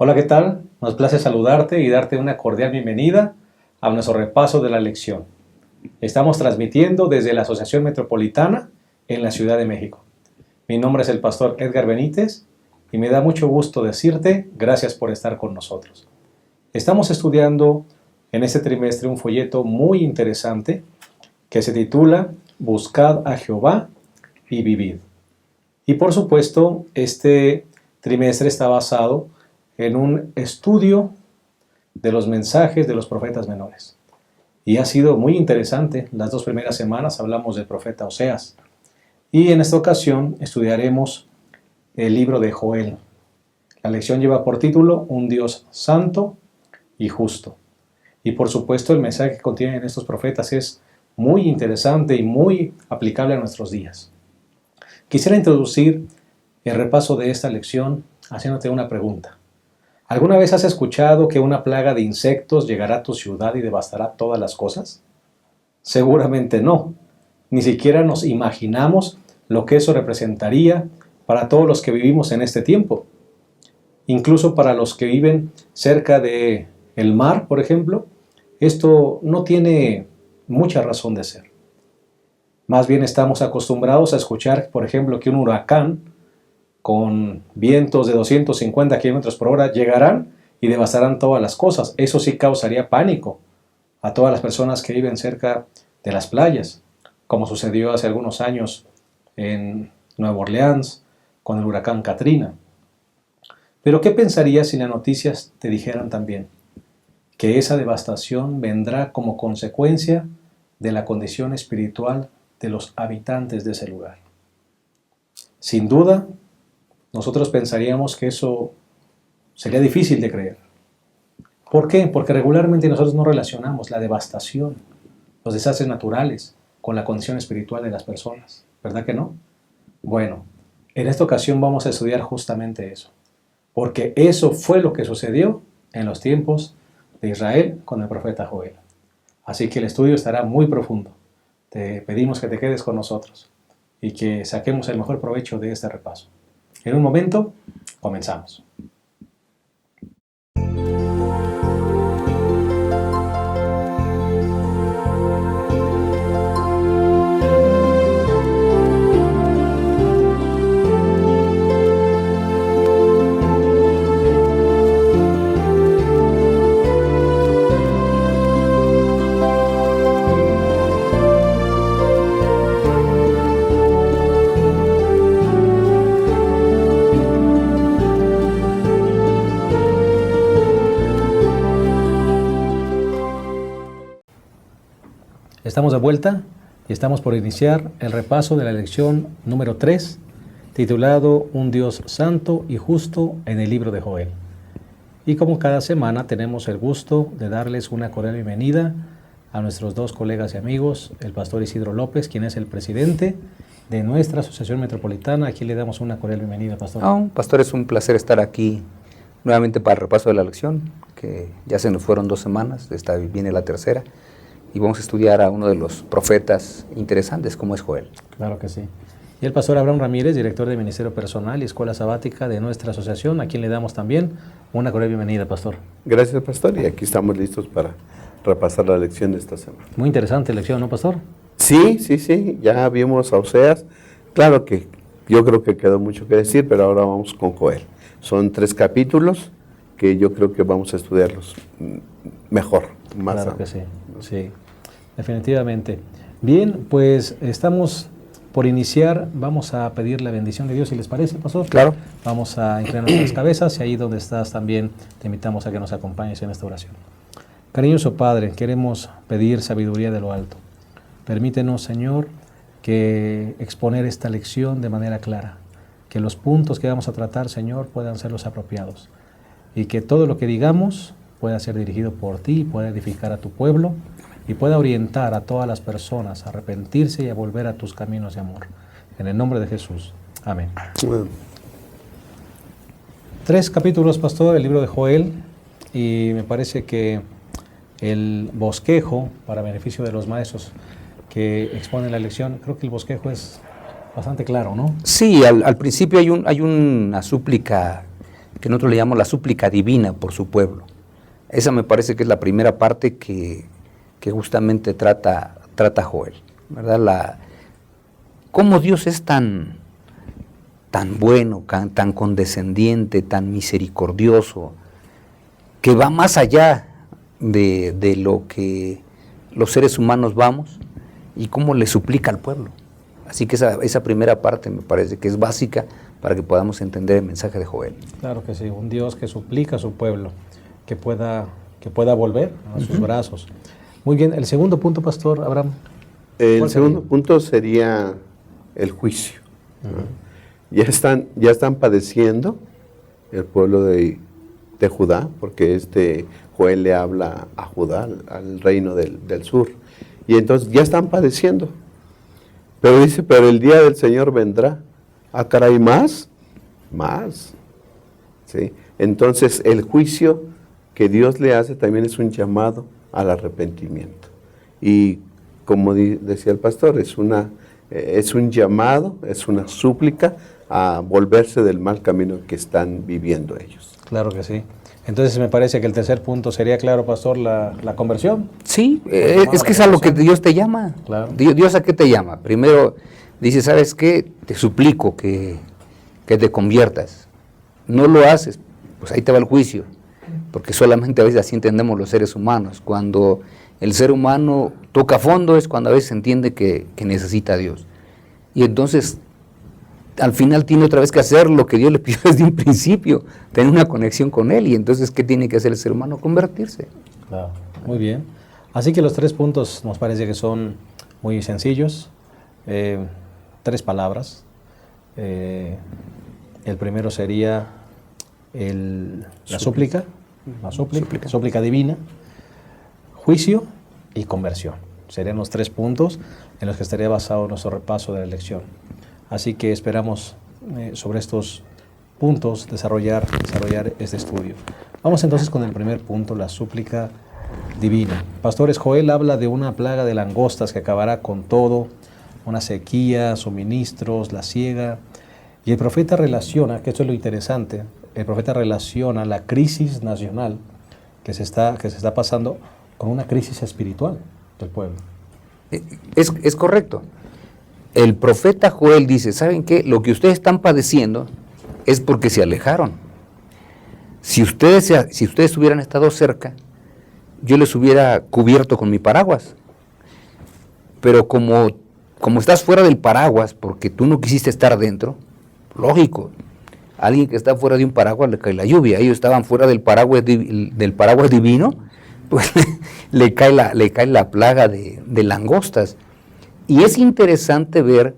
Hola, ¿qué tal? Nos place saludarte y darte una cordial bienvenida a nuestro repaso de la lección. Estamos transmitiendo desde la Asociación Metropolitana en la Ciudad de México. Mi nombre es el pastor Edgar Benítez y me da mucho gusto decirte gracias por estar con nosotros. Estamos estudiando en este trimestre un folleto muy interesante que se titula Buscad a Jehová y vivid. Y por supuesto, este trimestre está basado en un estudio de los mensajes de los profetas menores. Y ha sido muy interesante. Las 2 primeras semanas hablamos del profeta Oseas. Y en esta ocasión estudiaremos el libro de Joel. La lección lleva por título Un Dios santo y justo. Y por supuesto el mensaje que contienen estos profetas es muy interesante y muy aplicable a nuestros días. Quisiera introducir el repaso de esta lección haciéndote una pregunta. ¿Alguna vez has escuchado que una plaga de insectos llegará a tu ciudad y devastará todas las cosas? Seguramente no. Ni siquiera nos imaginamos lo que eso representaría para todos los que vivimos en este tiempo. Incluso para los que viven cerca del mar, por ejemplo, esto no tiene mucha razón de ser. Más bien estamos acostumbrados a escuchar, por ejemplo, que un huracán con vientos de 250 kilómetros por hora llegarán y devastarán todas las cosas. Eso sí causaría pánico a todas las personas que viven cerca de las playas, como sucedió hace algunos años en Nueva Orleans con el huracán Katrina. Pero ¿qué pensarías si las noticias te dijeran también que esa devastación vendrá como consecuencia de la condición espiritual de los habitantes de ese lugar? Sin duda, nosotros pensaríamos que eso sería difícil de creer. ¿Por qué? Porque regularmente nosotros no relacionamos la devastación, los desastres naturales, con la condición espiritual de las personas. ¿Verdad que no? Bueno, en esta ocasión vamos a estudiar justamente eso. Porque eso fue lo que sucedió en los tiempos de Israel con el profeta Joel. Así que el estudio estará muy profundo. Te pedimos que te quedes con nosotros y que saquemos el mejor provecho de este repaso. En un momento, comenzamos. Estamos de vuelta y estamos por iniciar el repaso de la lección número 3, titulado Un Dios santo y justo en el libro de Joel. Y como cada semana tenemos el gusto de darles una cordial bienvenida a nuestros 2 colegas y amigos, el pastor Isidro López, quien es el presidente de nuestra Asociación Metropolitana. Aquí le damos una cordial bienvenida, pastor. Pastor, es un placer estar aquí nuevamente para el repaso de la lección, que ya se nos fueron 2 semanas, viene la tercera. Y vamos a estudiar a uno de los profetas interesantes, como es Joel. Claro que sí. Y el pastor Abraham Ramírez, director de Ministerio Personal y Escuela Sabática de nuestra asociación, a quien le damos también una cordial bienvenida, pastor. Gracias, pastor, y aquí estamos listos para repasar la lección de esta semana. Muy interesante lección, ¿no, pastor? Sí, ya vimos a Oseas. Claro que yo creo que quedó mucho que decir, pero ahora vamos con Joel. Son 3 capítulos que yo creo que vamos a estudiarlos mejor, más. Claro que sí, sí, definitivamente. Bien, pues estamos por iniciar. Vamos a pedir la bendición de Dios, si les parece, pastor. Claro. Vamos a inclinar nuestras cabezas y ahí donde estás también te invitamos a que nos acompañes en esta oración. Cariñoso Padre, queremos pedir sabiduría de lo alto. Permítenos, Señor, que exponer esta lección de manera clara, que los puntos que vamos a tratar, Señor, puedan ser los apropiados y que todo lo que digamos pueda ser dirigido por ti, pueda edificar a tu pueblo y pueda orientar a todas las personas a arrepentirse y a volver a tus caminos de amor. En el nombre de Jesús. Amén. Bueno. 3 capítulos, pastor, del libro de Joel, y me parece que el bosquejo, para beneficio de los maestros que exponen la lección, creo que el bosquejo es bastante claro, ¿no? Sí, al principio hay una súplica que nosotros le llamamos la súplica divina por su pueblo. Esa me parece que es la primera parte que justamente trata Joel, ¿verdad? Cómo Dios es tan bueno, tan condescendiente, tan misericordioso, que va más allá de lo que los seres humanos vamos, y cómo le suplica al pueblo. Así que esa primera parte me parece que es básica para que podamos entender el mensaje de Joel. Claro que sí, un Dios que suplica a su pueblo, que pueda volver a sus brazos. Muy bien, el segundo punto, Pastor Abraham. El segundo punto sería el juicio. Ya están padeciendo el pueblo de Judá, porque Joel le habla a Judá, al reino del sur, y entonces ya están padeciendo. Pero dice, pero el día del Señor vendrá. Ah, caray, más. ¿Sí? Entonces el juicio que Dios le hace también es un llamado al arrepentimiento. Y como decía el pastor, es un llamado, es una súplica a volverse del mal camino que están viviendo ellos. Claro que sí. Entonces me parece que el tercer punto sería, claro, Pastor, la conversión. Sí, es que es a lo que Dios te llama. Claro. Dios ¿a qué te llama? Primero dice, ¿sabes qué? Te suplico que te conviertas. No lo haces, pues ahí te va el juicio. Porque solamente a veces así entendemos los seres humanos. Cuando el ser humano toca fondo es cuando a veces entiende que necesita a Dios. Y entonces, al final tiene otra vez que hacer lo que Dios le pidió desde un principio, tener una conexión con Él. Y entonces, ¿qué tiene que hacer el ser humano? Convertirse. Claro, muy bien. Así que los 3 puntos nos parece que son muy sencillos. 3 palabras. El primero sería la súplica divina, juicio y conversión. Serían los 3 puntos en los que estaría basado nuestro repaso de la lección. Así que esperamos sobre estos puntos desarrollar este estudio. Vamos entonces con el primer punto, la súplica divina. Pastores, Joel habla de una plaga de langostas que acabará con todo, una sequía, suministros, la siega. Y el profeta relaciona, que esto es lo interesante, el profeta relaciona la crisis nacional que se está pasando con una crisis espiritual del pueblo. Es correcto. El profeta Joel dice, ¿saben qué? Lo que ustedes están padeciendo es porque se alejaron. Si ustedes hubieran estado cerca, yo les hubiera cubierto con mi paraguas. Pero como estás fuera del paraguas, porque tú no quisiste estar dentro, lógico, alguien que está fuera de un paraguas le cae la lluvia. Ellos estaban fuera del paraguas divino, pues le cae la plaga de langostas. Y es interesante ver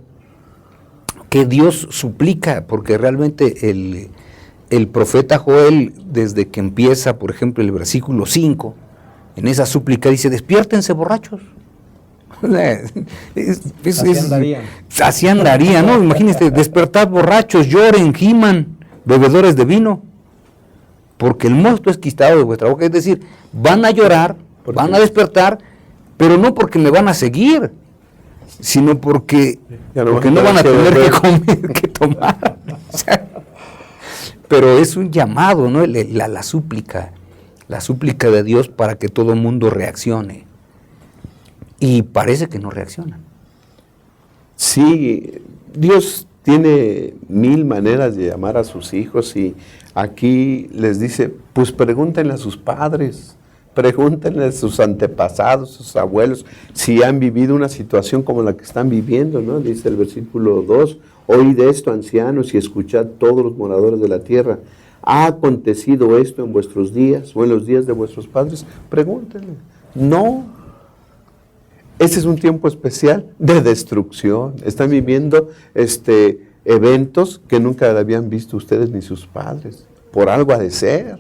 que Dios suplica, porque realmente el profeta Joel, desde que empieza, por ejemplo, el versículo 5, en esa súplica dice, despiértense borrachos. Así andarían, ¿no? Imagínense, despertad borrachos, lloren, giman, bebedores de vino, porque el mosto es quitado de vuestra boca. Es decir, van a llorar, van a despertar, pero no porque me van a seguir, sino porque no van a tener que comer, que tomar. O sea, pero es un llamado, ¿no? La súplica de Dios para que todo el mundo reaccione. Y parece que no reaccionan. Sí, Dios tiene 1000 maneras de llamar a sus hijos, y aquí les dice, pues pregúntenle a sus padres, pregúntenle a sus antepasados, sus abuelos, si han vivido una situación como la que están viviendo, ¿no? Dice el versículo 2, oíd esto, ancianos, y escuchad todos los moradores de la tierra. ¿Ha acontecido esto en vuestros días o en los días de vuestros padres? Pregúntenle. No. Este es un tiempo especial de destrucción. Están viviendo eventos que nunca habían visto ustedes ni sus padres. Por algo ha de ser,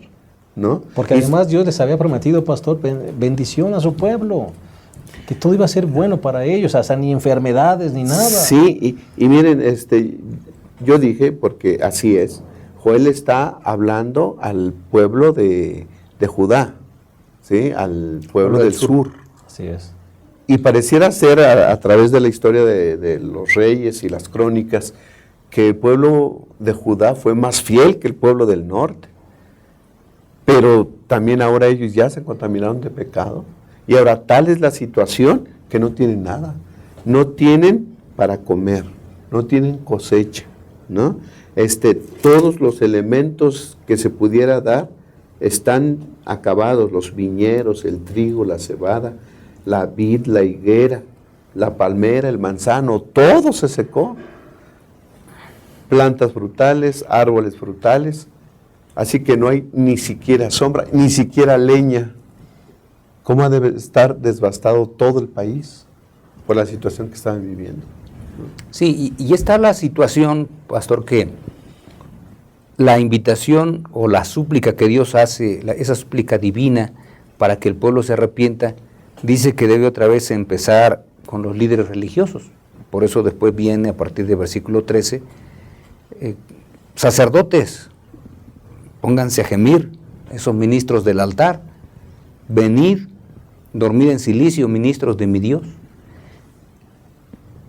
¿no? Porque además Dios les había prometido, pastor, bendición a su pueblo, que todo iba a ser bueno para ellos, hasta ni enfermedades ni nada. Sí, y miren, yo dije, porque así es, Joel está hablando al pueblo de Judá, ¿sí? Al pueblo del sur. Así es. Y pareciera ser a través de la historia de los reyes y las crónicas que el pueblo de Judá fue más fiel que el pueblo del norte. Pero también ahora ellos ya se contaminaron de pecado. Y ahora tal es la situación que no tienen nada. No tienen para comer, no tienen cosecha, ¿no? Todos los elementos que se pudiera dar están acabados, los viñeros, el trigo, la cebada, la vid, la higuera, la palmera, el manzano, todo se secó. Plantas frutales, árboles frutales, así que no hay ni siquiera sombra, ni siquiera leña. ¿Cómo ha de estar devastado todo el país por la situación que estaban viviendo? Sí, y está la situación, pastor, que la invitación o la súplica que Dios hace, esa súplica divina para que el pueblo se arrepienta, dice que debe otra vez empezar con los líderes religiosos. Por eso después viene a partir del versículo 13, sacerdotes, pónganse a gemir, esos ministros del altar, venid, dormid en silicio, ministros de mi Dios.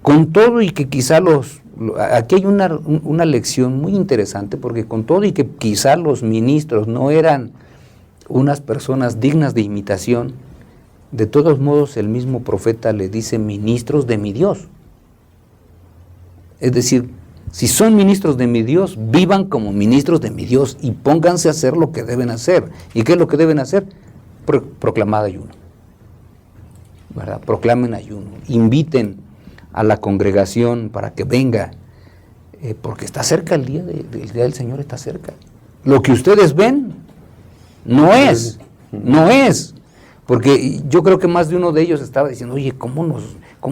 Con todo y que quizá aquí hay una lección muy interesante, porque con todo y que quizá los ministros no eran unas personas dignas de imitación, de todos modos el mismo profeta le dice ministros de mi Dios. Es decir, si son ministros de mi Dios, vivan como ministros de mi Dios y pónganse a hacer lo que deben hacer. ¿Y qué es lo que deben hacer? Proclamar ayuno, ¿verdad? Proclamen ayuno, inviten a la congregación para que venga, porque está cerca el día del Señor, está cerca. Lo que ustedes ven no es, porque yo creo que más de uno de ellos estaba diciendo, oye, ¿cómo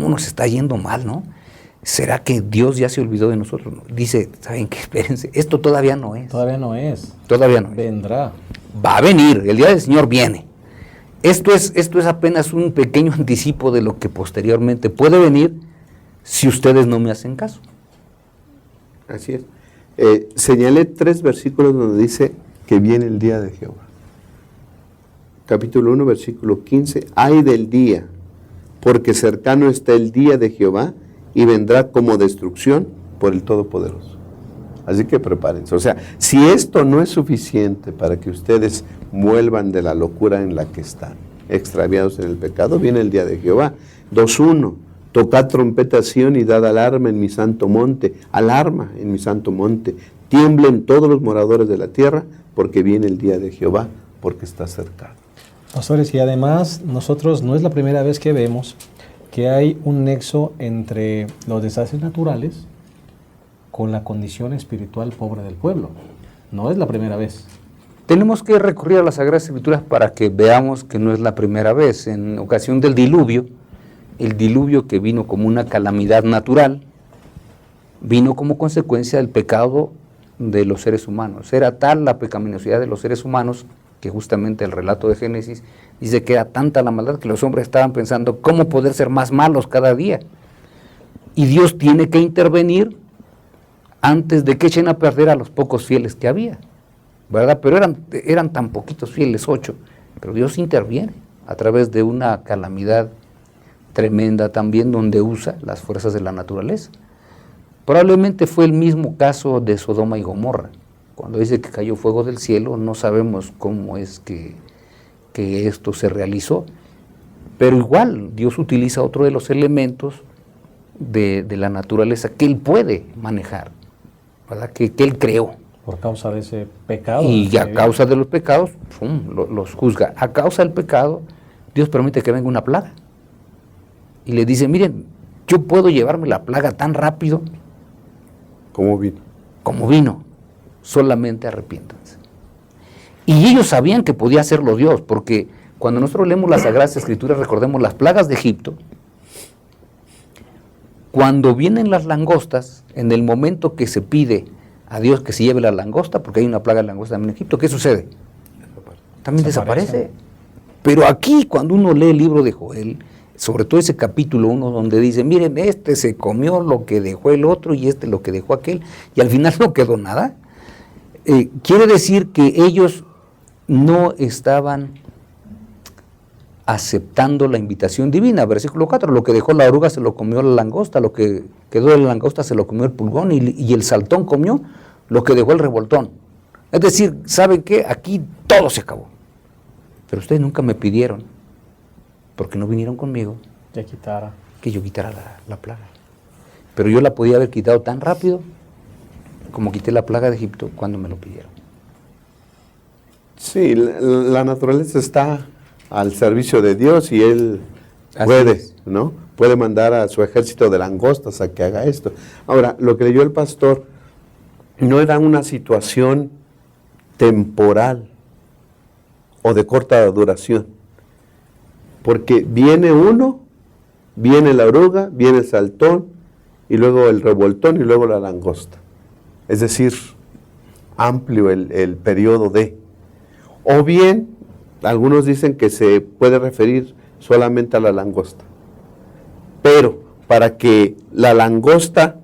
nos está yendo mal, no? ¿Será que Dios ya se olvidó de nosotros? Dice, ¿saben qué? Espérense, esto todavía no es. Todavía no es. Todavía no es. Vendrá. Va a venir, el día del Señor viene. Esto es apenas un pequeño anticipo de lo que posteriormente puede venir si ustedes no me hacen caso. Así es. Señalé 3 versículos donde dice que viene el día de Jehová. Capítulo 1, versículo 15. Ay del día, porque cercano está el día de Jehová y vendrá como destrucción por el Todopoderoso. Así que prepárense. O sea, si esto no es suficiente para que ustedes vuelvan de la locura en la que están, extraviados en el pecado, viene el día de Jehová. 2:1. Tocad trompeta a Sión y dad alarma en mi santo monte. Alarma en mi santo monte. Tiemblen todos los moradores de la tierra, porque viene el día de Jehová, porque está cercano. Pastores, y además nosotros no es la primera vez que vemos que hay un nexo entre los desastres naturales con la condición espiritual pobre del pueblo. No es la primera vez. Tenemos que recurrir a las Sagradas Escrituras para que veamos que no es la primera vez. En ocasión del diluvio, el diluvio que vino como una calamidad natural, vino como consecuencia del pecado de los seres humanos. Era tal la pecaminosidad de los seres humanos que justamente el relato de Génesis dice que era tanta la maldad que los hombres estaban pensando cómo poder ser más malos cada día. Y Dios tiene que intervenir antes de que echen a perder a los pocos fieles que había, ¿verdad? Pero eran tan poquitos fieles, 8, pero Dios interviene a través de una calamidad tremenda también, donde usa las fuerzas de la naturaleza. Probablemente fue el mismo caso de Sodoma y Gomorra. Cuando dice que cayó fuego del cielo, no sabemos cómo es que esto se realizó, pero igual Dios utiliza otro de los elementos de la naturaleza que Él puede manejar, ¿verdad? Que Él creó. Por causa de ese pecado. Y a causa de los pecados, los juzga. A causa del pecado, Dios permite que venga una plaga. Y le dice, miren, yo puedo llevarme la plaga tan rápido como vino, solamente arrepiéntanse. Y ellos sabían que podía hacerlo Dios, porque cuando nosotros leemos las Sagradas Escrituras, recordemos las plagas de Egipto, cuando vienen las langostas, en el momento que se pide a Dios que se lleve la langosta, porque hay una plaga de langosta también en Egipto, ¿qué sucede? También desaparece. Pero aquí, cuando uno lee el libro de Joel, sobre todo ese capítulo 1 donde dice, miren, este se comió lo que dejó el otro y este lo que dejó aquel, y al final no quedó nada, quiere decir que ellos no estaban aceptando la invitación divina. Versículo 4, lo que dejó la oruga se lo comió la langosta, lo que quedó de la langosta se lo comió el pulgón y el saltón comió lo que dejó el revoltón. Es decir, ¿saben qué? Aquí todo se acabó. Pero ustedes nunca me pidieron, porque no vinieron conmigo, que yo quitara la plaga. Pero yo la podía haber quitado tan rápido como quité la plaga de Egipto cuando me lo pidieron. Sí, la naturaleza está al servicio de Dios y Él Así puede, es. ¿no? Puede mandar a su ejército de langostas a que haga esto. Ahora, lo que leyó el pastor no era una situación temporal o de corta duración, porque viene uno, viene la oruga, viene el saltón y luego el revoltón y luego la langosta. Es decir, amplio el periodo de. O bien, algunos dicen que se puede referir solamente a la langosta. Pero para que la langosta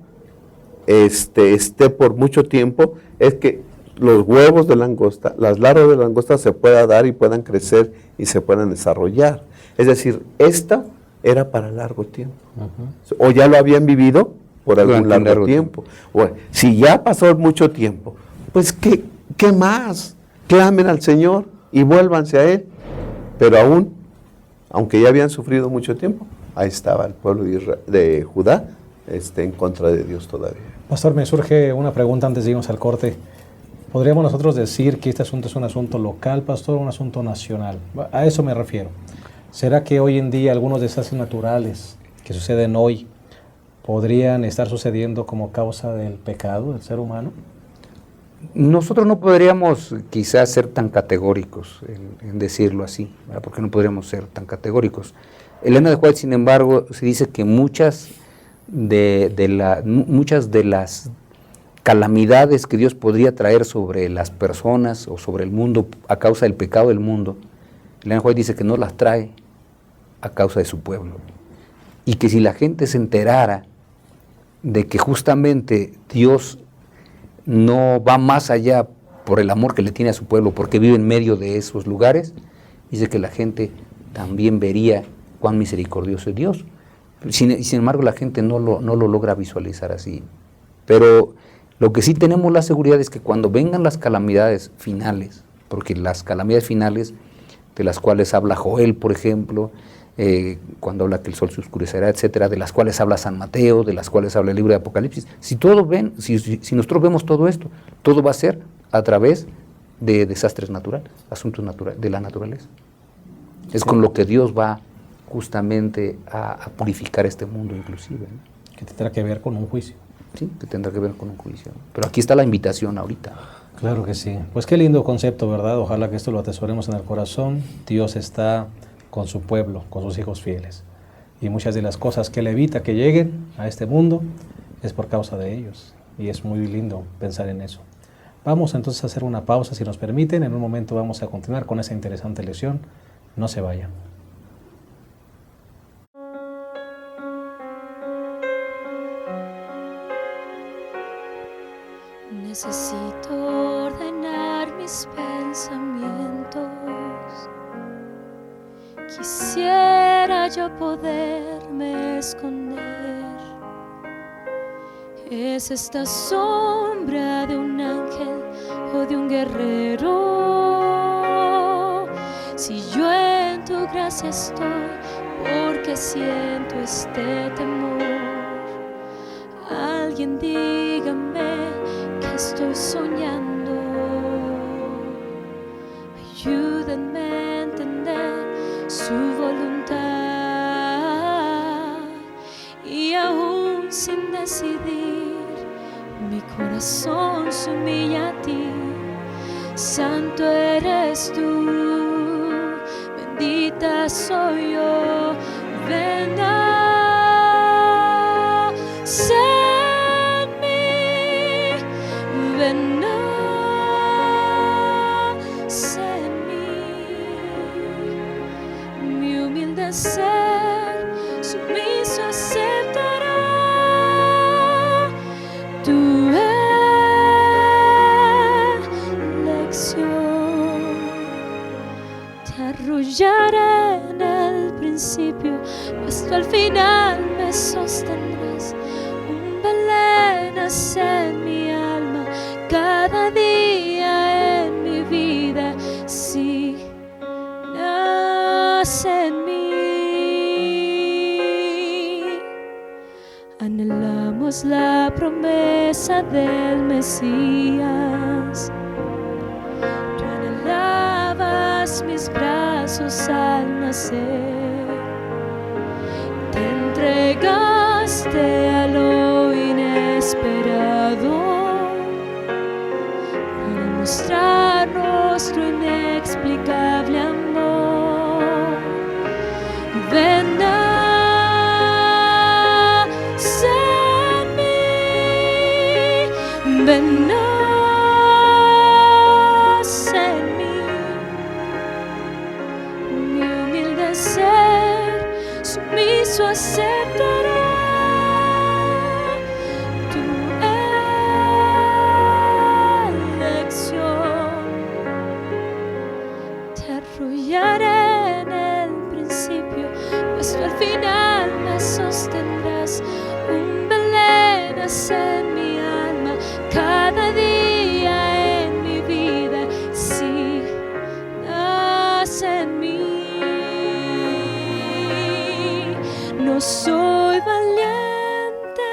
esté por mucho tiempo, es que los huevos de langosta, las larvas de langosta se puedan dar y puedan crecer y se puedan desarrollar. Es decir, esta era para largo tiempo. O ya lo habían vivido por algún largo tiempo. Bueno, si ya pasó mucho tiempo, pues ¿qué más? Clamen al Señor y vuélvanse a Él. Pero aún, aunque ya habían sufrido mucho tiempo, ahí estaba el pueblo de Judá en contra de Dios todavía. Pastor, me surge una pregunta antes de irnos al corte. ¿Podríamos nosotros decir que este asunto es un asunto local, pastor, o un asunto nacional? A eso me refiero. ¿Será que hoy en día algunos desastres naturales que suceden hoy podrían estar sucediendo como causa del pecado del ser humano? Nosotros no podríamos quizás ser tan categóricos en decirlo así, ¿verdad? Porque no podríamos ser tan categóricos. Elena de White, sin embargo, se dice que muchas de las calamidades que Dios podría traer sobre las personas o sobre el mundo a causa del pecado del mundo, Elena de White dice que no las trae a causa de su pueblo. Y que si la gente se enterara de que justamente Dios no va más allá por el amor que le tiene a su pueblo, porque vive en medio de esos lugares, dice que la gente también vería cuán misericordioso es Dios. Sin embargo, la gente no lo logra visualizar así. Pero lo que sí tenemos la seguridad es que cuando vengan las calamidades finales, porque las calamidades finales de las cuales habla Joel, por ejemplo, cuando habla que el sol se oscurecerá, etcétera, de las cuales habla San Mateo, de las cuales habla el libro de Apocalipsis, si nosotros vemos todo esto, todo va a ser a través de desastres naturales, asuntos naturales, de la naturaleza. Es con lo que Dios va justamente a purificar este mundo inclusive, ¿no? Que tendrá que ver con un juicio. Sí, que tendrá que ver con un juicio. Pero aquí está la invitación ahorita. Claro que sí. Pues qué lindo concepto, ¿verdad? Ojalá que esto lo atesoremos en el corazón. Dios está con su pueblo, con sus hijos fieles. Y muchas de las cosas que Él evita que lleguen a este mundo es por causa de ellos. Y es muy lindo pensar en eso. Vamos entonces a hacer una pausa, si nos permiten. En un momento vamos a continuar con esa interesante lección. No se vayan. Necesito ordenar mis pensamientos. Quisiera yo poderme esconder. Es esta sombra de un ángel o de un guerrero. Si yo en tu gracia estoy, porque siento este temor. Alguien dígame que estoy soñando. Ayúdenme a entender su voluntad. Y aún sin decidir, mi corazón se humilla a ti. Santo eres tú, bendita soy yo. Ven a ser en mí, ven a ser en mí. Mi humilde ser sumiso aceptará tu elección. Te arrojo arrullaré en el principio, pues tú al final me sostendrás. Un Belén nace en mi alma, cada día en mi vida, sí, nace en mí. Anhelamos la promesa del Mesías. Tú anhelabas mis brazos al nacer. Te entregaste a lo inesperado para mostrarnos tu inexplicable amor. Ven, ven, nace en mí. Mi humilde ser sumiso aceptará tu elección. Te arrullaré en el principio, pues tú al final me sostendrás. Un Belén nace en mi alma, cada día en mi vida, sí, nace en mí. No soy valiente,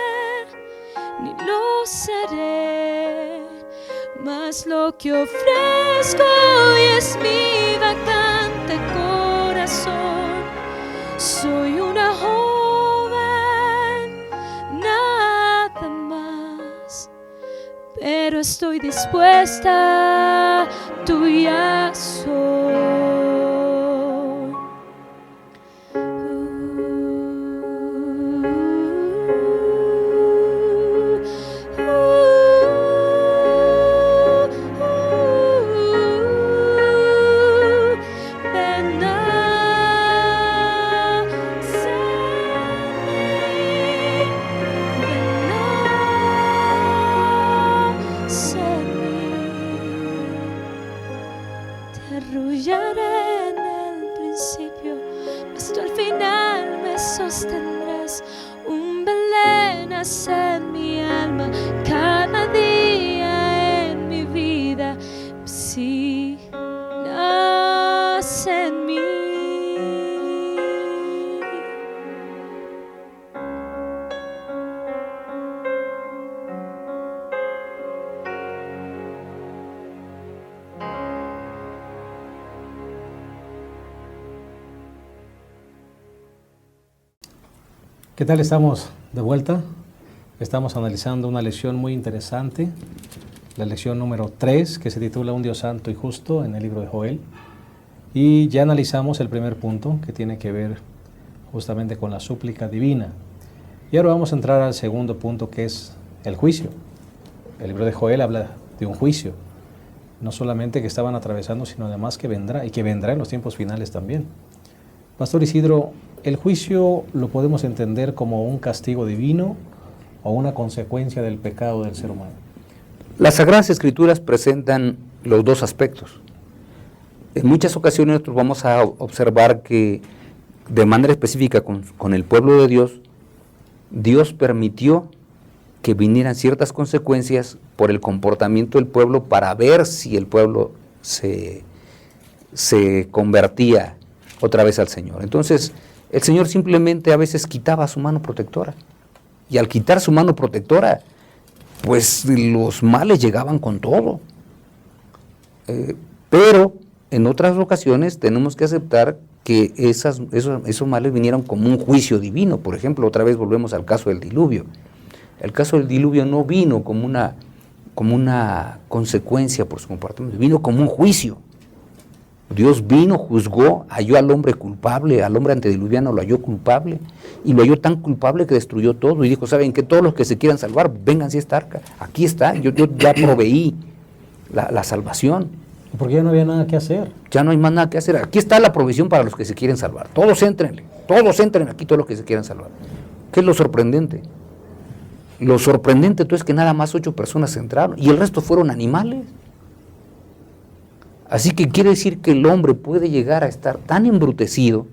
ni lo seré, mas lo que ofrezco hoy es mi vacante corazón. Soy una joven, nada más, pero estoy dispuesta, tuya soy. Ven, nace en mí. Ven, nace en mí. Te arrullaré en el principio, mas tú al final me sostendrás. Un Belén nace en mi alma, cada día en mi vida, sí, nace en mí. ¿Qué tal? Estamos de vuelta. Estamos analizando una lección muy interesante, la lección número 3, que se titula Un Dios Santo y Justo, en el libro de Joel. Y ya analizamos el primer punto, que tiene que ver justamente con la súplica divina. Y ahora vamos a entrar al segundo punto, que es el juicio. El libro de Joel habla de un juicio, no solamente que estaban atravesando, sino además que vendrá, y que vendrá en los tiempos finales también. Pastor Isidro, ¿el juicio lo podemos entender como un castigo divino o una consecuencia del pecado del ser humano? Las Sagradas Escrituras presentan los dos aspectos. En muchas ocasiones nosotros vamos a observar que de manera específica con el pueblo de Dios, Dios permitió que vinieran ciertas consecuencias por el comportamiento del pueblo para ver si el pueblo se convertía otra vez al Señor. Entonces, el Señor simplemente a veces quitaba su mano protectora. Y al quitar su mano protectora, pues los males llegaban con todo. Pero en otras ocasiones tenemos que aceptar que esos males vinieron como un juicio divino. Por ejemplo, otra vez volvemos al caso del diluvio. El caso del diluvio no vino como una consecuencia por su comportamiento, vino como un juicio. Dios vino, juzgó, halló al hombre culpable, al hombre antediluviano lo halló culpable, y lo halló tan culpable que destruyó todo, y dijo, ¿saben qué? Todos los que se quieran salvar, vénganse a esta arca, aquí está, yo ya proveí la salvación. Porque ya no había nada que hacer. Ya no hay más nada que hacer, aquí está la provisión para los que se quieren salvar, todos entren aquí, todos los que se quieran salvar. ¿Qué es lo sorprendente? Lo sorprendente es que nada más 8 personas entraron, y el resto fueron animales. Así que quiere decir que el hombre puede llegar a estar tan embrutecido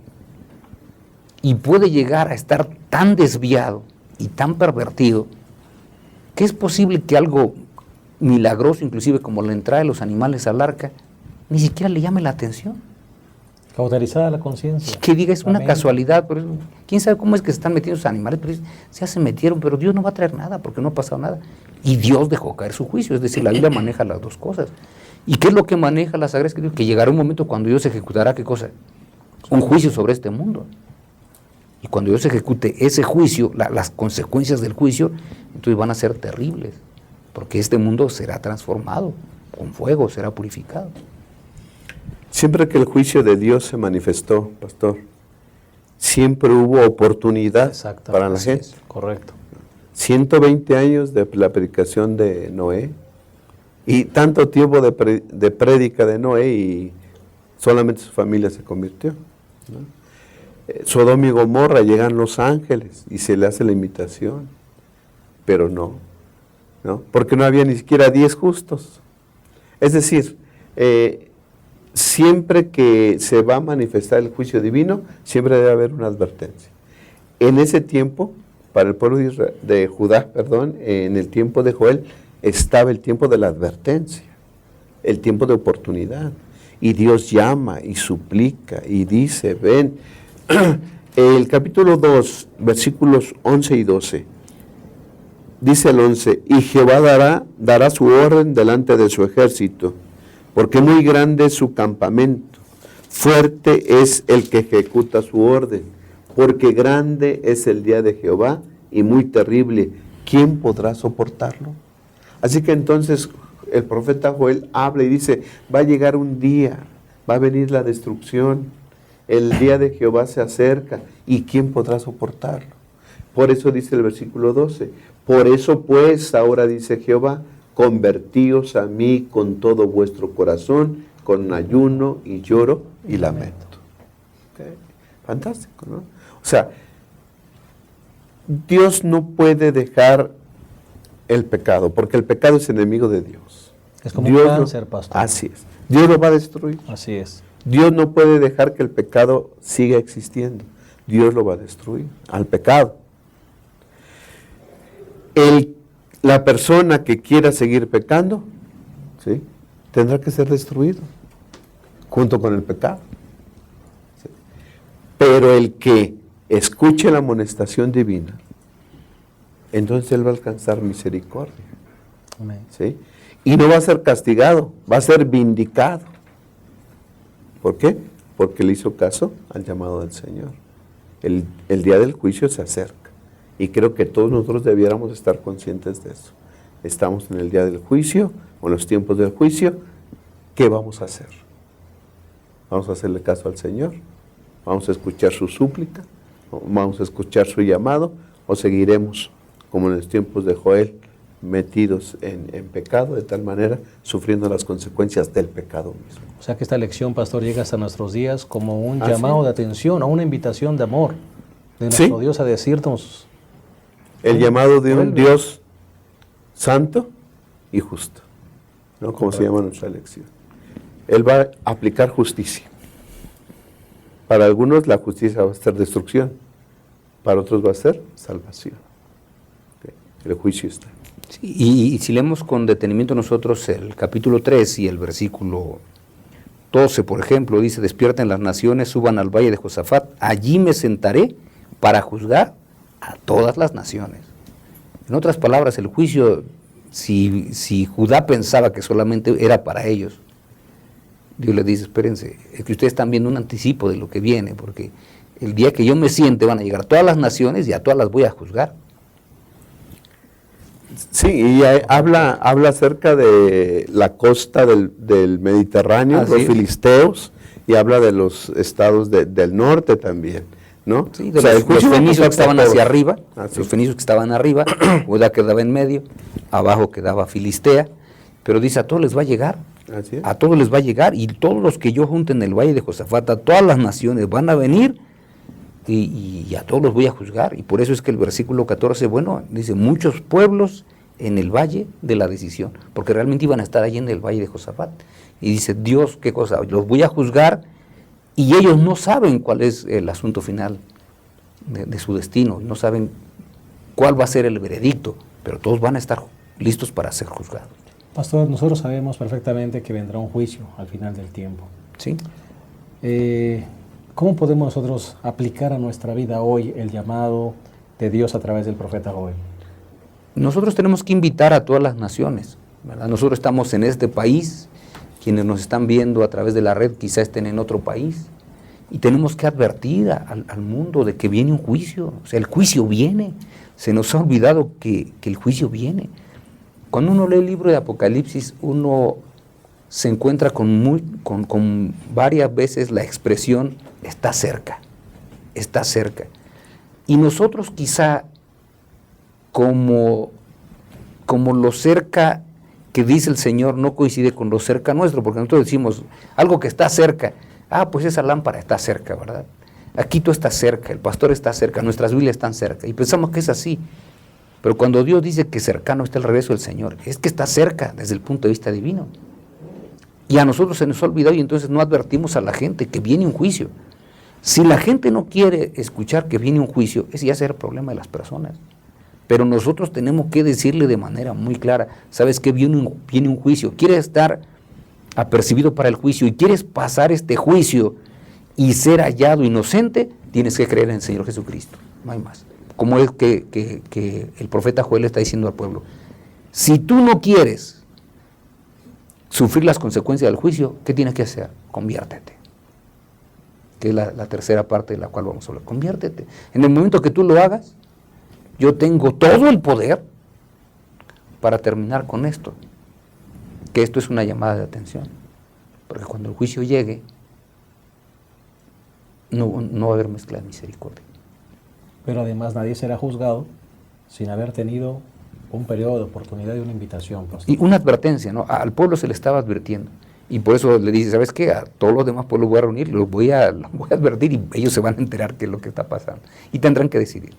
y puede llegar a estar tan desviado y tan pervertido que es posible que algo milagroso, inclusive como la entrada de los animales al arca, ni siquiera le llame la atención. Cauterizada la conciencia. Que diga, es una Amén. casualidad, pero quién sabe cómo es que se están metiendo esos animales, pero ya se metieron, pero Dios no va a traer nada porque no ha pasado nada. Y Dios dejó caer su juicio, es decir, la Biblia maneja las dos cosas. ¿Y qué es lo que maneja la Sagrada Escritura? Que llegará un momento cuando Dios ejecutará, ¿qué cosa? Un juicio sobre este mundo. Y cuando Dios ejecute ese juicio, las consecuencias del juicio, entonces van a ser terribles, porque este mundo será transformado, con fuego será purificado. Siempre que el juicio de Dios se manifestó, pastor, siempre hubo oportunidad para la Así gente. es, correcto. 120 años de la predicación de Noé y tanto tiempo de prédica de Noé y solamente su familia se convirtió, ¿no? Sodoma y Gomorra, llegan los ángeles y se le hace la invitación, pero no, porque no había ni siquiera 10 justos. Es decir, siempre que se va a manifestar el juicio divino, siempre debe haber una advertencia. En ese tiempo, para el pueblo de Judá, en el tiempo de Joel, estaba el tiempo de la advertencia, el tiempo de oportunidad. Y Dios llama y suplica y dice, ven. El capítulo 2, versículos 11 y 12. Dice el 11, y Jehová dará su orden delante de su ejército, porque muy grande es su campamento, fuerte es el que ejecuta su orden, porque grande es el día de Jehová y muy terrible, ¿quién podrá soportarlo? Así que entonces el profeta Joel habla y dice, va a llegar un día, va a venir la destrucción, el día de Jehová se acerca, ¿y quién podrá soportarlo? Por eso dice el versículo 12, por eso pues, ahora dice Jehová, convertíos a mí con todo vuestro corazón, con ayuno y lloro y lamento. ¿Okay? Fantástico, ¿no? O sea, Dios no puede dejar el pecado, porque el pecado es enemigo de Dios. Es como Dios un cáncer, pastor. Así es. Dios lo va a destruir. Así es. Dios no puede dejar que el pecado siga existiendo. Dios lo va a destruir, al pecado. La persona que quiera seguir pecando, ¿sí?, tendrá que ser destruido, junto con el pecado. ¿Sí? Pero el que escuche la amonestación divina, entonces él va a alcanzar misericordia. Amén. ¿Sí? Y no va a ser castigado, va a ser vindicado. ¿Por qué? Porque le hizo caso al llamado del Señor. El día del juicio se acerca. Y creo que todos nosotros debiéramos estar conscientes de eso. Estamos en el día del juicio, o en los tiempos del juicio. ¿Qué vamos a hacer? ¿Vamos a hacerle caso al Señor? ¿Vamos a escuchar su súplica? ¿Vamos a escuchar su llamado? ¿O seguiremos, como en los tiempos de Joel, metidos en pecado, de tal manera sufriendo las consecuencias del pecado mismo? O sea que esta lección, pastor, llega hasta nuestros días como un ¿Ah, llamado sí? de atención, a una invitación de amor de nuestro ¿Sí? Dios a decirnos. El llamado de un Vuelve. Dios santo y justo, ¿no? Como se llama nuestra lección. Él va a aplicar justicia. Para algunos la justicia va a ser destrucción, para otros va a ser salvación. ¿Okay? El juicio está. Sí, y si leemos con detenimiento nosotros el capítulo 3 y el versículo 12, por ejemplo, dice, despierten las naciones, suban al valle de Josafat, allí me sentaré para juzgar a todas las naciones. En otras palabras, el juicio, si Judá pensaba que solamente era para ellos, Dios les dice, espérense, es que ustedes están viendo un anticipo de lo que viene, porque el día que yo me siente van a llegar todas las naciones y a todas las voy a juzgar. Sí, y habla acerca de la costa del Mediterráneo, Así los es. filisteos, y habla de los estados del norte también, ¿no? Sí, de O sea, el los juicio va a fenicios que pasar estaban por hacia todos. arriba, Así. los fenicios que estaban arriba, Judá quedaba en medio, abajo quedaba Filistea, pero dice, a todos les va a llegar, Así es. a todos les va a llegar, y todos los que yo junte en el valle de Josafat, a todas las naciones van a venir, y a todos los voy a juzgar, y por eso es que el versículo 14, bueno, dice, muchos pueblos en el valle de la decisión, porque realmente iban a estar allí en el valle de Josafat. Y dice, Dios, ¿qué cosa? Los voy a juzgar y ellos no saben cuál es el asunto final de su destino, no saben cuál va a ser el veredicto, pero todos van a estar listos para ser juzgados. Pastor, nosotros sabemos perfectamente que vendrá un juicio al final del tiempo. ¿Sí? ¿Cómo podemos nosotros aplicar a nuestra vida hoy el llamado de Dios a través del profeta Joel? Nosotros tenemos que invitar a todas las naciones, ¿verdad? Nosotros estamos en este país, quienes nos están viendo a través de la red quizá estén en otro país, y tenemos que advertir al mundo de que viene un juicio. O sea, el juicio viene. Se nos ha olvidado que el juicio viene. Cuando uno lee el libro de Apocalipsis, uno se encuentra con varias veces la expresión está cerca, está cerca. Y nosotros quizá como lo cerca que dice el Señor no coincide con lo cerca nuestro, porque nosotros decimos algo que está cerca, pues esa lámpara está cerca, ¿verdad? Aquí tú estás cerca, el pastor está cerca, nuestras Biblias están cerca, y pensamos que es así. Pero cuando Dios dice que cercano está el regreso del Señor, es que está cerca desde el punto de vista divino. Y a nosotros se nos ha olvidado y entonces no advertimos a la gente que viene un juicio. Si la gente no quiere escuchar que viene un juicio, ese ya será el problema de las personas. Pero nosotros tenemos que decirle de manera muy clara, ¿sabes qué? Viene un juicio, quieres estar apercibido para el juicio y quieres pasar este juicio y ser hallado inocente, tienes que creer en el Señor Jesucristo, no hay más. Como es que el profeta Joel está diciendo al pueblo, si tú no quieres sufrir las consecuencias del juicio, ¿qué tienes que hacer? Conviértete. Que es la tercera parte de la cual vamos a hablar. Conviértete. En el momento que tú lo hagas, yo tengo todo el poder para terminar con esto. Que esto es una llamada de atención. Porque cuando el juicio llegue, no va a haber mezcla de misericordia. Pero además nadie será juzgado sin haber tenido un periodo de oportunidad y una invitación, pastor. Y una advertencia, ¿no? Al pueblo se le estaba advirtiendo. Y por eso le dice, ¿sabes qué? A todos los demás pueblos voy a reunir, los voy a advertir y ellos se van a enterar qué es lo que está pasando. Y tendrán que decidir.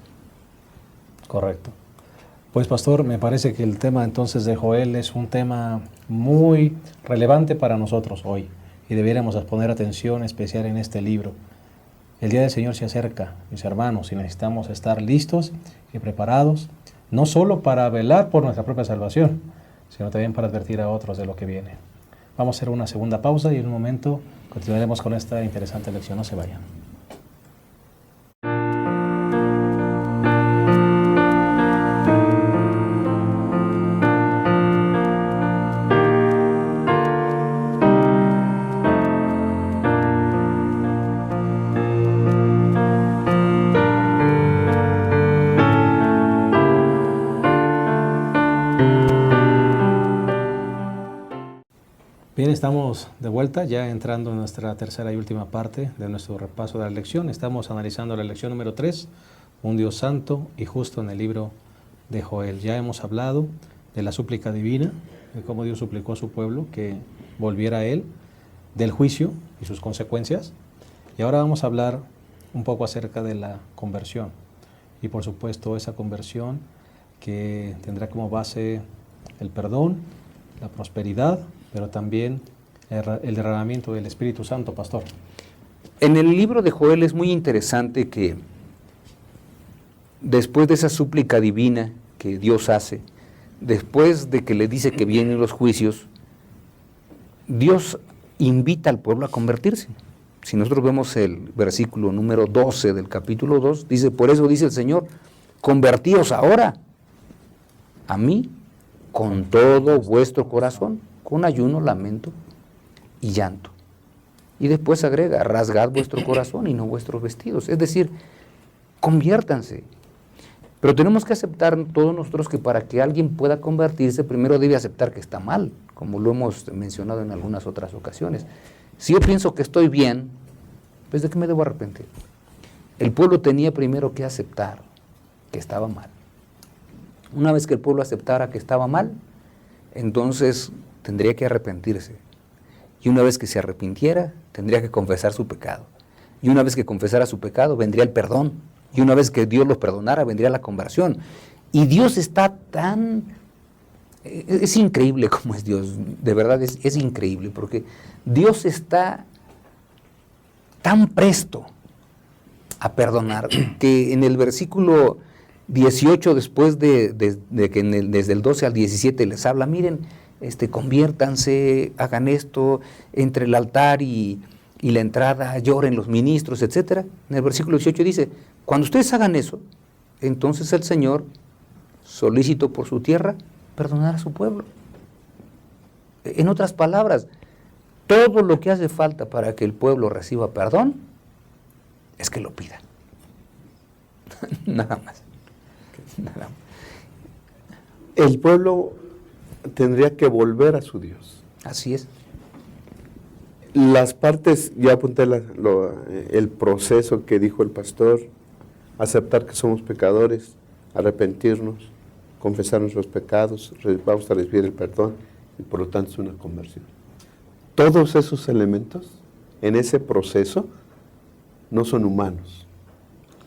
Correcto. Pues pastor, me parece que el tema entonces de Joel es un tema muy relevante para nosotros hoy. Y debiéramos poner atención especial en este libro. El día del Señor se acerca, mis hermanos, y necesitamos estar listos y preparados, no solo para velar por nuestra propia salvación, sino también para advertir a otros de lo que viene. Vamos a hacer una segunda pausa y en un momento continuaremos con esta interesante lección. No se vayan. Bien, estamos de vuelta, ya entrando en nuestra tercera y última parte de nuestro repaso de la lección. Estamos analizando la lección número 3, un Dios santo y justo en el libro de Joel. Ya hemos hablado de la súplica divina, de cómo Dios suplicó a su pueblo que volviera a Él, del juicio y sus consecuencias. Y ahora vamos a hablar un poco acerca de la conversión. Y por supuesto esa conversión que tendrá como base el perdón, la prosperidad, pero también el derramamiento del Espíritu Santo, pastor. En el libro de Joel es muy interesante que después de esa súplica divina que Dios hace, después de que le dice que vienen los juicios, Dios invita al pueblo a convertirse. Si nosotros vemos el versículo número 12 del capítulo 2, dice, por eso dice el Señor, convertíos ahora a mí con todo vuestro corazón, con ayuno, lamento y llanto. Y después agrega, rasgad vuestro corazón y no vuestros vestidos. Es decir, conviértanse. Pero tenemos que aceptar todos nosotros que para que alguien pueda convertirse, primero debe aceptar que está mal, como lo hemos mencionado en algunas otras ocasiones. Si yo pienso que estoy bien, pues ¿de qué me debo arrepentir? El pueblo tenía primero que aceptar que estaba mal. Una vez que el pueblo aceptara que estaba mal, entonces tendría que arrepentirse. Y una vez que se arrepintiera, tendría que confesar su pecado. Y una vez que confesara su pecado, vendría el perdón. Y una vez que Dios los perdonara, vendría la conversión. Y Dios está tan Es increíble cómo es Dios, de verdad es increíble, porque Dios está tan presto a perdonar que en el versículo 18, después de que desde el 12 al 17 les habla, miren, conviértanse, hagan esto, entre el altar y la entrada lloren los ministros, etcétera. En el versículo 18 dice, cuando ustedes hagan eso, entonces el Señor, solícito por su tierra, perdonará a su pueblo. En otras palabras, todo lo que hace falta para que el pueblo reciba perdón es que lo pida. Nada más. Nada más. El pueblo tendría que volver a su Dios. Así es. Las partes, ya apunté el proceso que dijo el pastor: aceptar que somos pecadores, arrepentirnos, confesar nuestros pecados, vamos a recibir el perdón y por lo tanto es una conversión. Todos esos elementos en ese proceso no son humanos.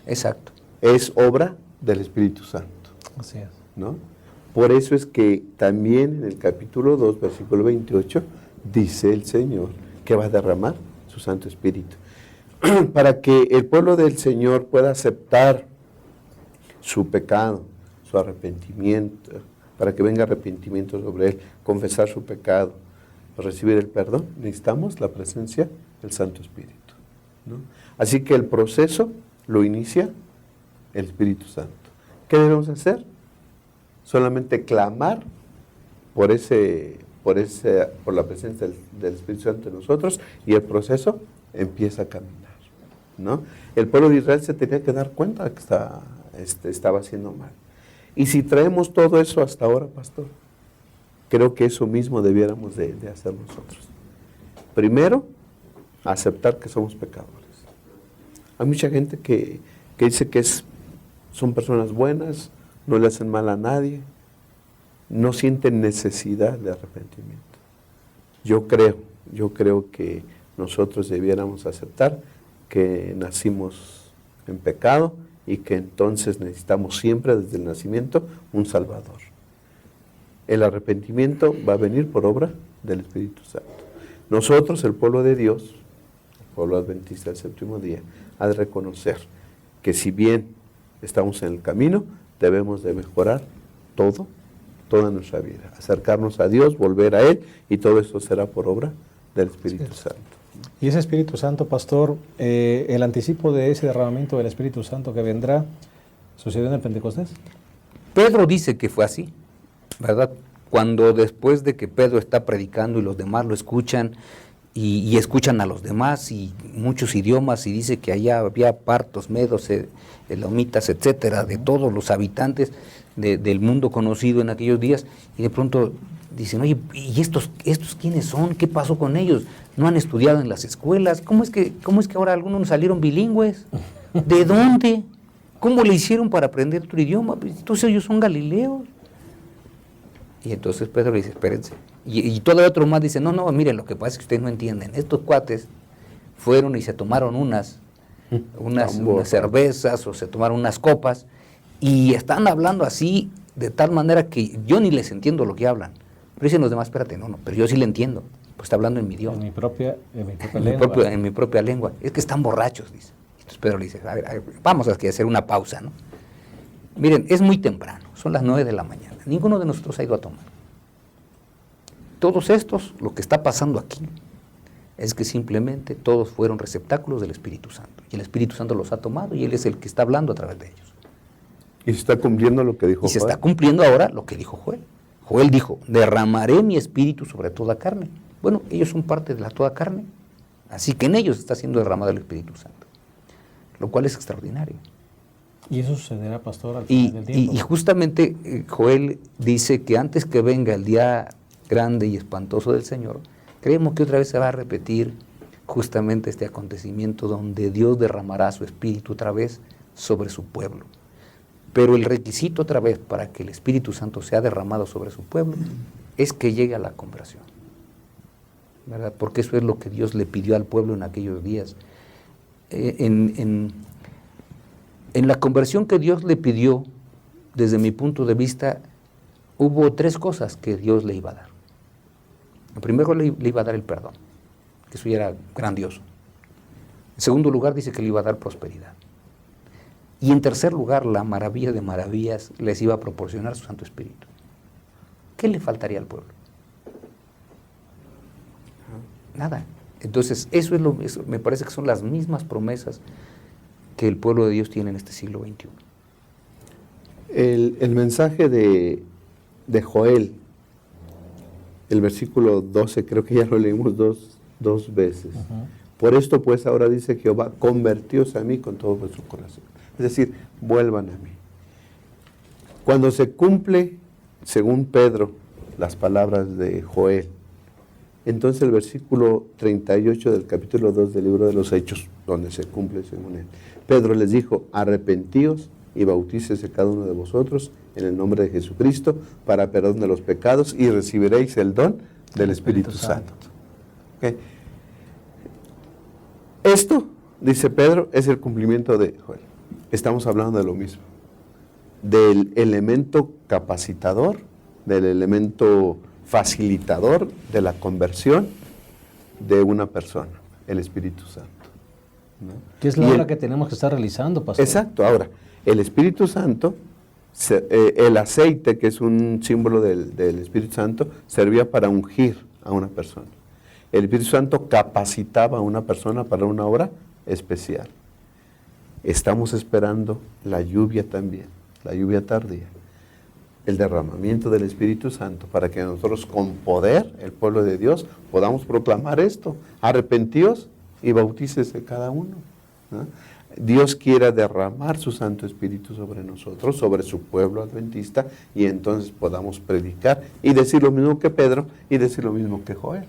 Exacto. Es obra del Espíritu Santo. Así es. ¿No? Por eso es que también en el capítulo 2, versículo 28, dice el Señor que va a derramar su Santo Espíritu. Para que el pueblo del Señor pueda aceptar su pecado, su arrepentimiento, para que venga arrepentimiento sobre él, confesar su pecado, recibir el perdón, necesitamos la presencia del Santo Espíritu, ¿no? Así que el proceso lo inicia el Espíritu Santo. ¿Qué debemos hacer? Solamente clamar por la presencia del Espíritu Santo en nosotros, y el proceso empieza a caminar, ¿no? El pueblo de Israel se tenía que dar cuenta de que estaba haciendo mal. Y si traemos todo eso hasta ahora, pastor, creo que eso mismo debiéramos de hacer nosotros. Primero, aceptar que somos pecadores. Hay mucha gente que dice que son personas buenas, no le hacen mal a nadie, no sienten necesidad de arrepentimiento. Yo creo que nosotros debiéramos aceptar que nacimos en pecado y que entonces necesitamos siempre desde el nacimiento un Salvador. El arrepentimiento va a venir por obra del Espíritu Santo. Nosotros, el pueblo de Dios, el pueblo adventista del séptimo día, ha de reconocer que si bien estamos en el camino, debemos de mejorar toda nuestra vida, acercarnos a Dios, volver a Él, y todo esto será por obra del Espíritu Santo. Y ese Espíritu Santo, pastor, el anticipo de ese derramamiento del Espíritu Santo que vendrá, ¿sucedió en el Pentecostés? Pedro dice que fue así, ¿verdad? Cuando después de que Pedro está predicando y los demás lo escuchan, y escuchan a los demás y muchos idiomas, y dice que allá había partos, medos, elamitas, etcétera, de todos los habitantes del mundo conocido en aquellos días, y de pronto dicen, oye, ¿y estos quiénes son? ¿Qué pasó con ellos? ¿No han estudiado en las escuelas? ¿Cómo es que ahora algunos salieron bilingües? ¿De dónde? ¿Cómo le hicieron para aprender otro idioma? Pues, entonces ellos son galileos. Y entonces Pedro le dice, espérense. Y todo otro más dice, no, miren, lo que pasa es que ustedes no entienden. Estos cuates fueron y se tomaron unas cervezas o se tomaron unas copas y están hablando así de tal manera que yo ni les entiendo lo que hablan. Pero dicen los demás, espérate, no, pero yo sí le entiendo, pues está hablando en mi idioma. En mi propia lengua. En mi propia lengua. Es que están borrachos, dice. Entonces Pedro le dice, a ver, vamos a hacer una pausa, ¿no? Miren, es muy temprano, son las 9 de la mañana. Ninguno de nosotros ha ido a tomar. Todos estos, lo que está pasando aquí, es que simplemente todos fueron receptáculos del Espíritu Santo. Y el Espíritu Santo los ha tomado y Él es el que está hablando a través de ellos. Y se está cumpliendo lo que dijo Joel. Y se está cumpliendo ahora lo que dijo Joel. Joel dijo, derramaré mi espíritu sobre toda carne. Bueno, ellos son parte de la toda carne, así que en ellos está siendo derramado el Espíritu Santo, lo cual es extraordinario. Y eso sucederá, pastor, al final del tiempo. Y justamente Joel dice que antes que venga el día grande y espantoso del Señor, creemos que otra vez se va a repetir justamente este acontecimiento donde Dios derramará su espíritu otra vez sobre su pueblo. Pero el requisito otra vez para que el Espíritu Santo sea derramado sobre su pueblo es que llegue a la conversión, ¿verdad? Porque eso es lo que Dios le pidió al pueblo en aquellos días. En la conversión que Dios le pidió, desde mi punto de vista, hubo 3 cosas que Dios le iba a dar. En primer lugar, le iba a dar el perdón, que eso ya era grandioso. En segundo lugar, dice que le iba a dar prosperidad. Y en tercer lugar, la maravilla de maravillas, les iba a proporcionar su Santo Espíritu. ¿Qué le faltaría al pueblo? Nada. Entonces, eso me parece que son las mismas promesas que el pueblo de Dios tiene en este siglo XXI. El mensaje de Joel, el versículo 12, creo que ya lo leímos dos veces. Por esto pues ahora dice Jehová, convertíos a mí con todo vuestro corazón. Es decir, vuelvan a mí. Cuando se cumple, según Pedro, las palabras de Joel, entonces el versículo 38 del capítulo 2 del libro de los Hechos, donde se cumple según él, Pedro les dijo, arrepentíos y bautícese cada uno de vosotros en el nombre de Jesucristo para perdón de los pecados y recibiréis el don del Espíritu Santo. ¿Okay? Esto, dice Pedro, es el cumplimiento de Joel. Estamos hablando de lo mismo, del elemento capacitador, del elemento facilitador de la conversión de una persona, el Espíritu Santo, ¿no? ¿Qué es la obra que tenemos que estar realizando, pastor? Exacto. Ahora, el Espíritu Santo, el aceite, que es un símbolo del Espíritu Santo, servía para ungir a una persona. El Espíritu Santo capacitaba a una persona para una obra especial. Estamos esperando la lluvia también, la lluvia tardía, el derramamiento del Espíritu Santo, para que nosotros con poder, el pueblo de Dios, podamos proclamar esto. Arrepentíos y bautícese cada uno, ¿no? Dios quiera derramar su Santo Espíritu sobre nosotros, sobre su pueblo adventista, y entonces podamos predicar y decir lo mismo que Pedro y decir lo mismo que Joel.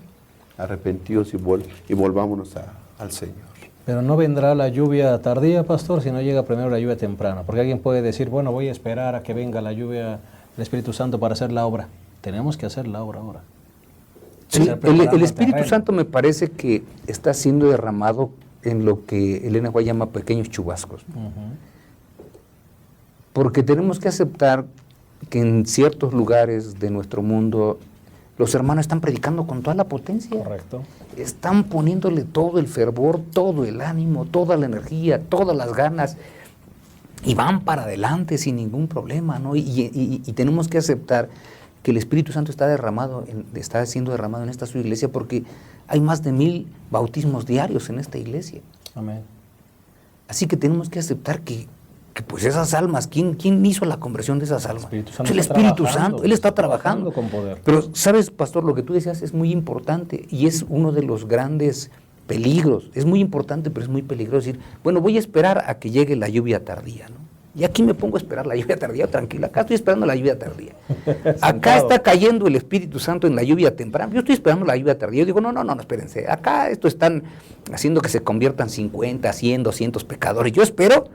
Arrepentíos y volvámonos al Señor. Pero no vendrá la lluvia tardía, pastor, si no llega primero la lluvia temprana. Porque alguien puede decir, bueno, voy a esperar a que venga la lluvia del Espíritu Santo para hacer la obra. Tenemos que hacer la obra ahora. Sí, el Espíritu Santo me parece que está siendo derramado en lo que Elena White llama pequeños chubascos. Porque tenemos que aceptar que en ciertos lugares de nuestro mundo los hermanos están predicando con toda la potencia. Correcto. Están poniéndole todo el fervor, todo el ánimo, toda la energía, todas las ganas, y van para adelante sin ningún problema, ¿no? Y tenemos que aceptar que el Espíritu Santo está siendo derramado en esta su iglesia, porque hay más de 1000 bautismos diarios en esta iglesia. Amén. Así que tenemos que aceptar que pues esas almas, ¿quién hizo la conversión de esas almas? El Espíritu Santo, Él está trabajando con poder. Pero, ¿sabes, pastor? Lo que tú decías es muy importante y es uno de los grandes peligros. Es muy importante, pero es muy peligroso decir, bueno, voy a esperar a que llegue la lluvia tardía, ¿no? Y aquí me pongo a esperar la lluvia tardía, tranquila, acá estoy esperando la lluvia tardía. Acá está cayendo el Espíritu Santo en la lluvia temprana, yo estoy esperando la lluvia tardía. Yo digo, no, espérense, acá esto están haciendo que se conviertan 50, 100, 200 pecadores. Yo espero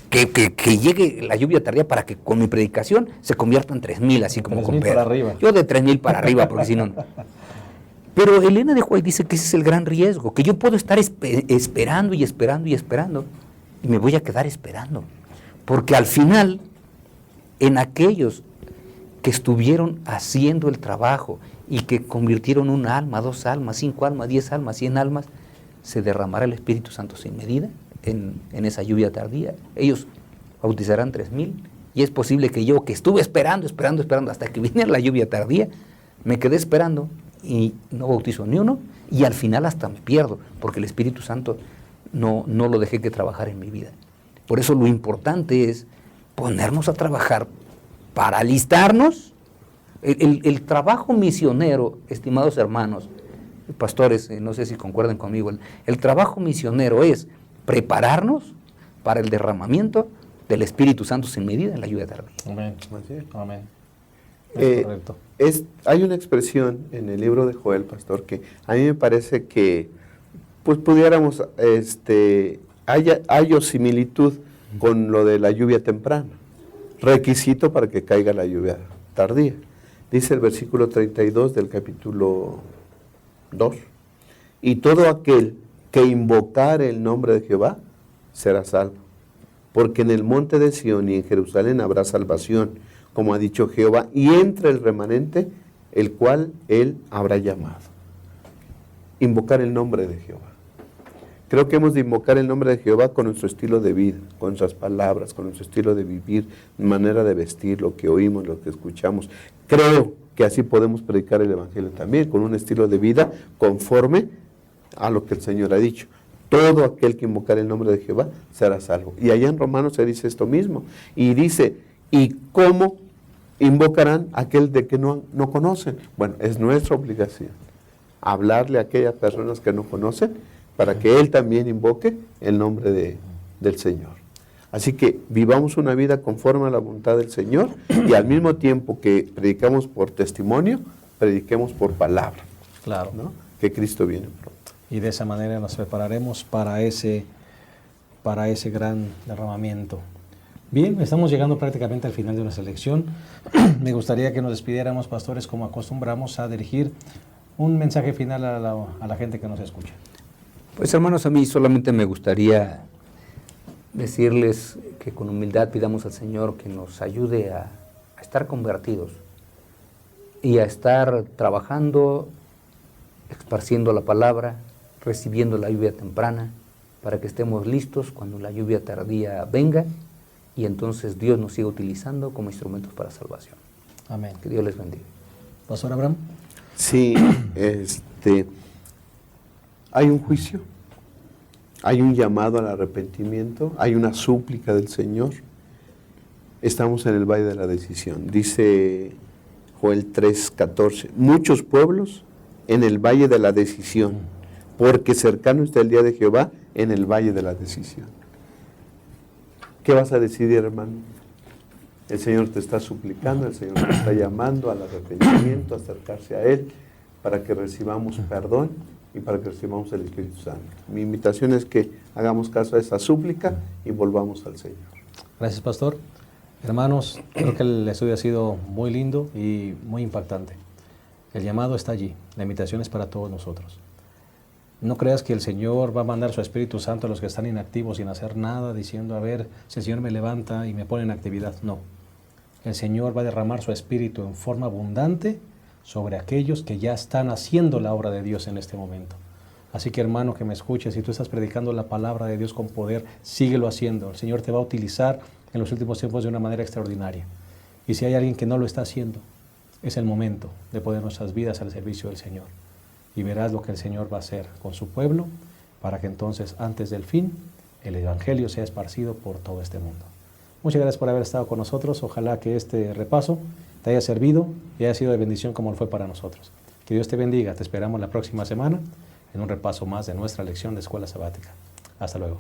que llegue la lluvia tardía para que con mi predicación se conviertan 3000, así como con Pedro. Para arriba. Yo de 3000 para arriba, porque si no... Pero Elena de White dice que ese es el gran riesgo, que yo puedo estar esperando y esperando y esperando, y me voy a quedar esperando. Porque al final, en aquellos que estuvieron haciendo el trabajo y que convirtieron 1 alma, 2 almas, 5 almas, 10 almas, 100 almas, se derramará el Espíritu Santo sin medida en esa lluvia tardía. Ellos bautizarán 3000, y es posible que yo, que estuve esperando hasta que viniera la lluvia tardía, me quedé esperando y no bautizo ni uno, y al final hasta me pierdo, porque el Espíritu Santo no lo dejé que trabajara en mi vida. Por eso lo importante es ponernos a trabajar para alistarnos. El trabajo misionero, estimados hermanos, pastores, no sé si concuerdan conmigo, el trabajo misionero es prepararnos para el derramamiento del Espíritu Santo sin medida en la lluvia tardía. Amén. Amén. Es correcto. Hay una expresión en el libro de Joel, pastor, que a mí me parece que pues pudiéramos, hay similitud con lo de la lluvia temprana, requisito para que caiga la lluvia tardía. Dice el versículo 32 del capítulo 2, y todo aquel que invocare el nombre de Jehová será salvo, porque en el monte de Sión y en Jerusalén habrá salvación, como ha dicho Jehová, y entre el remanente, el cual él habrá llamado. Invocar el nombre de Jehová. Creo que hemos de invocar el nombre de Jehová con nuestro estilo de vida, con nuestras palabras, con nuestro estilo de vivir, manera de vestir, lo que oímos, lo que escuchamos. Creo que así podemos predicar el Evangelio también, con un estilo de vida conforme a lo que el Señor ha dicho. Todo aquel que invocar el nombre de Jehová será salvo. Y allá en Romanos se dice esto mismo. Y dice, ¿y cómo invocarán a aquel de que no conocen? Bueno, es nuestra obligación hablarle a aquellas personas que no conocen para que Él también invoque el nombre del Señor. Así que vivamos una vida conforme a la voluntad del Señor y al mismo tiempo que predicamos por testimonio, prediquemos por palabra. Claro. ¿No? Que Cristo viene pronto. Y de esa manera nos prepararemos para ese gran derramamiento. Bien, estamos llegando prácticamente al final de nuestra lección. Me gustaría que nos despidiéramos, pastores, como acostumbramos a dirigir un mensaje final a la gente que nos escucha. Pues hermanos, a mí solamente me gustaría decirles que con humildad pidamos al Señor que nos ayude a estar convertidos y a estar trabajando, esparciendo la palabra, recibiendo la lluvia temprana, para que estemos listos cuando la lluvia tardía venga y entonces Dios nos siga utilizando como instrumentos para salvación. Amén. Que Dios les bendiga. Pastor Abraham. Sí, hay un juicio, hay un llamado al arrepentimiento, hay una súplica del Señor. Estamos en el valle de la decisión. Dice Joel 3:14, muchos pueblos en el valle de la decisión, porque cercano está el día de Jehová en el valle de la decisión. ¿Qué vas a decidir, hermano? El Señor te está suplicando, el Señor te está llamando al arrepentimiento, a acercarse a Él, para que recibamos perdón y para que recibamos el Espíritu Santo. Mi invitación es que hagamos caso a esa súplica y volvamos al Señor. Gracias, pastor. Hermanos, creo que el estudio ha sido muy lindo y muy impactante. El llamado está allí, la invitación es para todos nosotros. No creas que el Señor va a mandar su Espíritu Santo a los que están inactivos sin hacer nada, diciendo, a ver, si el Señor me levanta y me pone en actividad. No. El Señor va a derramar su Espíritu en forma abundante sobre aquellos que ya están haciendo la obra de Dios en este momento. Así que, hermano, que me escuches, si tú estás predicando la palabra de Dios con poder, síguelo haciendo. El Señor te va a utilizar en los últimos tiempos de una manera extraordinaria. Y si hay alguien que no lo está haciendo, es el momento de poner nuestras vidas al servicio del Señor. Y verás lo que el Señor va a hacer con su pueblo para que entonces, antes del fin, el Evangelio sea esparcido por todo este mundo. Muchas gracias por haber estado con nosotros. Ojalá que este repaso te haya servido y haya sido de bendición como lo fue para nosotros. Que Dios te bendiga. Te esperamos la próxima semana en un repaso más de nuestra lección de Escuela Sabática. Hasta luego.